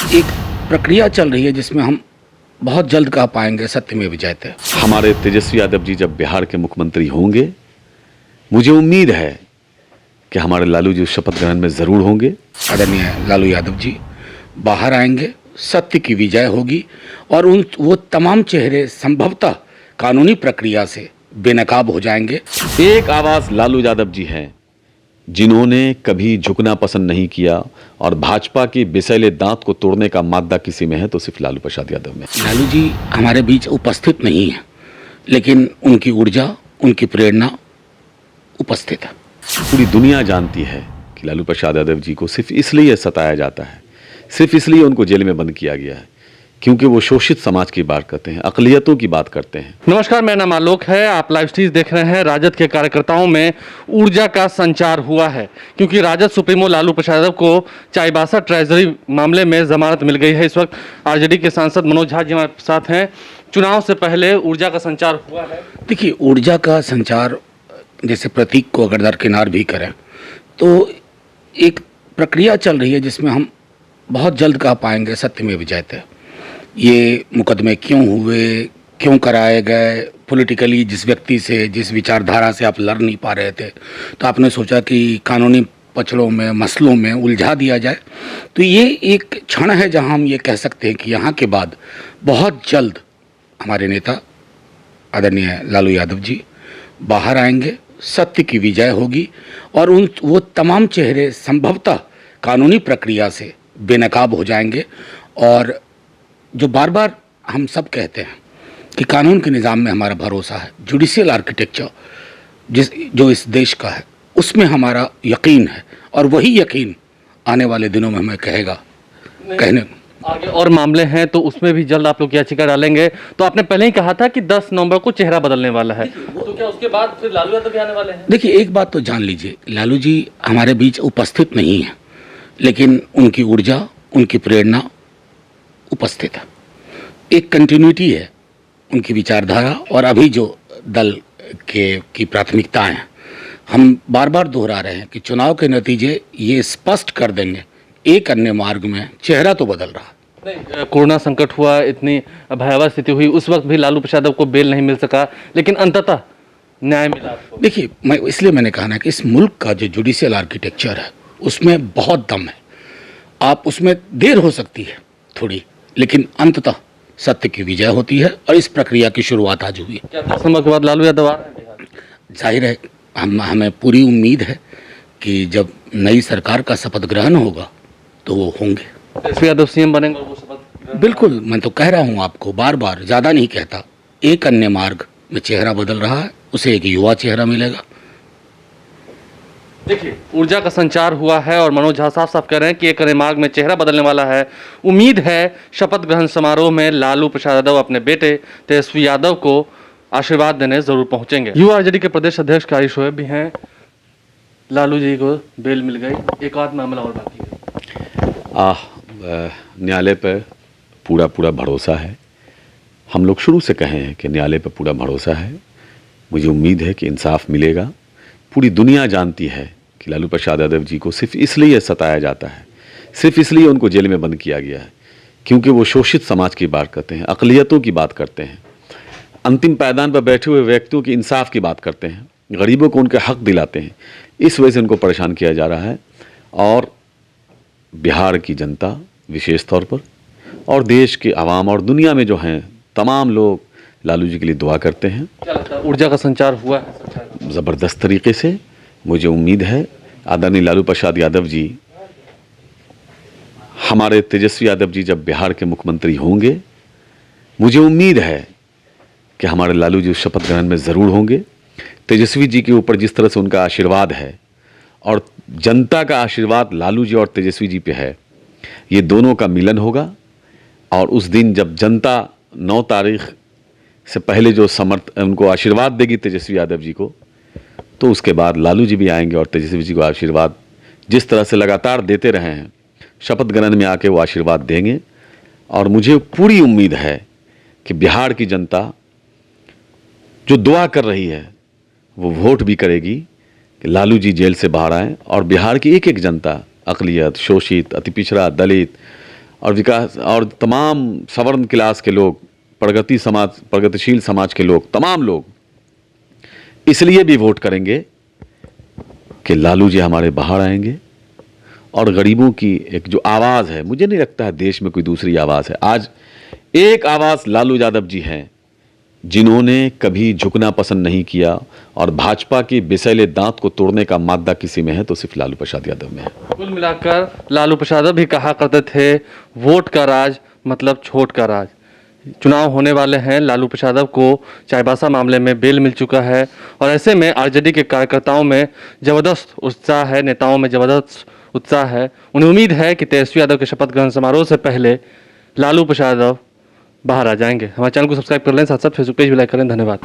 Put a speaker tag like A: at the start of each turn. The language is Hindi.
A: एक प्रक्रिया चल रही है जिसमें हम बहुत जल्द कह पाएंगे सत्यमेव जयते।
B: हमारे तेजस्वी यादव जी जब बिहार के मुख्यमंत्री होंगे, मुझे उम्मीद है कि हमारे लालू जी उस शपथ ग्रहण में जरूर होंगे।
A: आदरणीय लालू यादव जी बाहर आएंगे, सत्य की विजय होगी और वो तमाम चेहरे संभवतः कानूनी प्रक्रिया से बेनकाब हो जाएंगे।
B: एक आवाज लालू यादव जी हैं जिन्होंने कभी झुकना पसंद नहीं किया और भाजपा के बिसैले दांत को तोड़ने का मादा किसी में है तो सिर्फ लालू प्रसाद यादव में।
A: लालू जी हमारे बीच उपस्थित नहीं है, लेकिन उनकी ऊर्जा, उनकी प्रेरणा उपस्थित है।
B: पूरी दुनिया जानती है कि लालू प्रसाद यादव जी को सिर्फ इसलिए सताया जाता है, सिर्फ इसलिए उनको जेल में बंद किया गया है क्योंकि वो शोषित समाज की बात करते हैं, अकलियतों की बात करते हैं।
C: नमस्कार, मेरा नाम आलोक है। आप लाइव स्ट्रीम देख रहे हैं। राजद के कार्यकर्ताओं में ऊर्जा का संचार हुआ है क्योंकि राजद सुप्रीमो लालू प्रसाद यादव को चाईबासा ट्रेजरी मामले में जमानत मिल गई है। इस वक्त आरजेडी के सांसद मनोज झा जी हमारे साथ हैं। चुनाव से पहले ऊर्जा का संचार हुआ है।
A: देखिए, ऊर्जा का संचार जैसे प्रतीक को अगर दरकिनार भी करें तो एक प्रक्रिया चल रही है जिसमें हम बहुत जल्द कह पाएंगे सत्यमेव जयते। ये मुकदमे क्यों हुए, क्यों कराए गए, पॉलिटिकली जिस व्यक्ति से, जिस विचारधारा से आप लड़ नहीं पा रहे थे तो आपने सोचा कि कानूनी पचड़ों में, मसलों में उलझा दिया जाए। तो ये एक क्षण है जहां हम ये कह सकते हैं कि यहाँ के बाद बहुत जल्द हमारे नेता आदरणीय लालू यादव जी बाहर आएंगे, सत्य की विजय होगी और वो तमाम चेहरे संभवतः कानूनी प्रक्रिया से बेनकाब हो जाएंगे। और जो बार बार हम सब कहते हैं कि कानून के निज़ाम में हमारा भरोसा है, जुडिशियल आर्किटेक्चर जो इस देश का है उसमें हमारा यकीन है और वही यकीन आने वाले दिनों में हमें कहने
C: आगे और मामले हैं तो उसमें भी जल्द आप लोग याचिका डालेंगे। तो आपने पहले ही कहा था कि 10 नवंबर को चेहरा बदलने वाला है, तो क्या उसके बाद फिर लालू यादव भी आने वाले हैं?
A: देखिए, एक बात तो जान लीजिए, लालू जी हमारे बीच उपस्थित नहीं है, लेकिन उनकी ऊर्जा, उनकी प्रेरणा उपस्थित है। एक कंटिन्यूटी है उनकी विचारधारा और अभी जो दल की प्राथमिकताएं हैं। हम बार बार दोहरा रहे हैं कि चुनाव के नतीजे ये स्पष्ट कर देंगे, एक अन्य मार्ग में चेहरा तो बदल रहा है।
C: नहीं, कोरोना संकट हुआ, इतनी भयावह स्थिति हुई, उस वक्त भी लालू प्रसाद यादव को बेल नहीं मिल सका, लेकिन अंततः न्याय मिला आपको।
A: देखिए, मैंने कहा ना कि इस मुल्क का जो जुडिशियल आर्किटेक्चर है उसमें बहुत दम है। आप उसमें देर हो सकती है थोड़ी, लेकिन अंततः सत्य की विजय होती है और इस प्रक्रिया की शुरुआत आज हुई है।
C: क्या 10 नवंबर के बाद लालू यादव आ रहे हैं बिहार?
A: जाहिर है, हमें पूरी उम्मीद है कि जब नई सरकार का शपथ ग्रहण होगा तो वो होंगे।
C: तेजस्वी यादव सीएम बनेंगे और वो शपथ?
A: बिल्कुल, मैं तो कह रहा हूँ आपको, बार बार, ज़्यादा नहीं कहता, एक अन्य मार्ग में चेहरा बदल रहा है, उसे एक युवा चेहरा मिलेगा।
C: देखिए, ऊर्जा का संचार हुआ है और मनोज झा साफ कह रहे हैं कि एक अन्य मार्ग में चेहरा बदलने वाला है। उम्मीद है शपथ ग्रहण समारोह में लालू प्रसाद यादव अपने बेटे तेजस्वी यादव को आशीर्वाद देने जरूर पहुंचेंगे। युवा आरजेडी के प्रदेश अध्यक्ष कारी शोएब भी हैं। लालू जी को बेल मिल गई, एक आध मामला और बाकी है।
B: न्यायालय पर पूरा भरोसा है। हम लोग शुरू से कहे हैं कि न्यायालय पर पूरा भरोसा है। मुझे उम्मीद है कि इंसाफ मिलेगा। पूरी दुनिया जानती है कि लालू प्रसाद यादव जी को सिर्फ इसलिए सताया जाता है, सिर्फ इसलिए उनको जेल में बंद किया गया है क्योंकि वो शोषित समाज की बात करते हैं, अकलियतों की बात करते हैं, अंतिम पायदान पर बैठे हुए व्यक्तियों की इंसाफ की बात करते हैं, गरीबों को उनके हक दिलाते हैं। इस वजह से उनको परेशान किया जा रहा है। और बिहार की जनता विशेष तौर पर और देश के आवाम और दुनिया में जो हैं तमाम लोग लालू जी के लिए दुआ करते हैं।
C: क्या लगता है, ऊर्जा का संचार हुआ है?
B: ज़बरदस्त तरीके से। मुझे उम्मीद है आदरणीय लालू प्रसाद यादव जी, हमारे तेजस्वी यादव जी जब बिहार के मुख्यमंत्री होंगे, मुझे उम्मीद है कि हमारे लालू जी उस शपथ ग्रहण में ज़रूर होंगे। तेजस्वी जी के ऊपर जिस तरह से उनका आशीर्वाद है और जनता का आशीर्वाद लालू जी और तेजस्वी जी पे है, ये दोनों का मिलन होगा। और उस दिन जब जनता 9 तारीख से पहले जो उनको आशीर्वाद देगी तेजस्वी यादव जी को, तो उसके बाद लालू जी भी आएंगे और तेजस्वी जी को आशीर्वाद जिस तरह से लगातार देते रहे हैं, शपथ ग्रहण में आके वो आशीर्वाद देंगे। और मुझे पूरी उम्मीद है कि बिहार की जनता जो दुआ कर रही है वो वोट भी करेगी कि लालू जी जेल से बाहर आएँ और बिहार की एक एक जनता, अक़लियत, शोषित, अति पिछड़ा, दलित और विकास और तमाम सवर्ण क्लास के लोग, प्रगतिशील समाज के लोग, तमाम लोग इसलिए भी वोट करेंगे कि लालू जी हमारे बाहर आएंगे और गरीबों की एक जो आवाज़ है, मुझे नहीं लगता है देश में कोई दूसरी आवाज़ है। आज एक आवाज़ लालू यादव जी हैं जिन्होंने कभी झुकना पसंद नहीं किया, और भाजपा के विषैले दांत को तोड़ने का मादा किसी में है तो सिर्फ लालू प्रसाद यादव में है।
C: कुल मिलाकर लालू प्रसाद भी कहा करते थे, वोट का राज मतलब छोट का राज। चुनाव होने वाले हैं, लालू प्रसाद को चाईबासा मामले में बेल मिल चुका है और ऐसे में आरजेडी के कार्यकर्ताओं में ज़बरदस्त उत्साह है, नेताओं में ज़बरदस्त उत्साह है। उन्हें उम्मीद है कि तेजस्वी यादव के शपथ ग्रहण समारोह से पहले लालू प्रसाद बाहर आ जाएंगे। हमारे चैनल को सब्सक्राइब कर लें, साथ साथ फेसबुक पेज भी लाइक करें। धन्यवाद।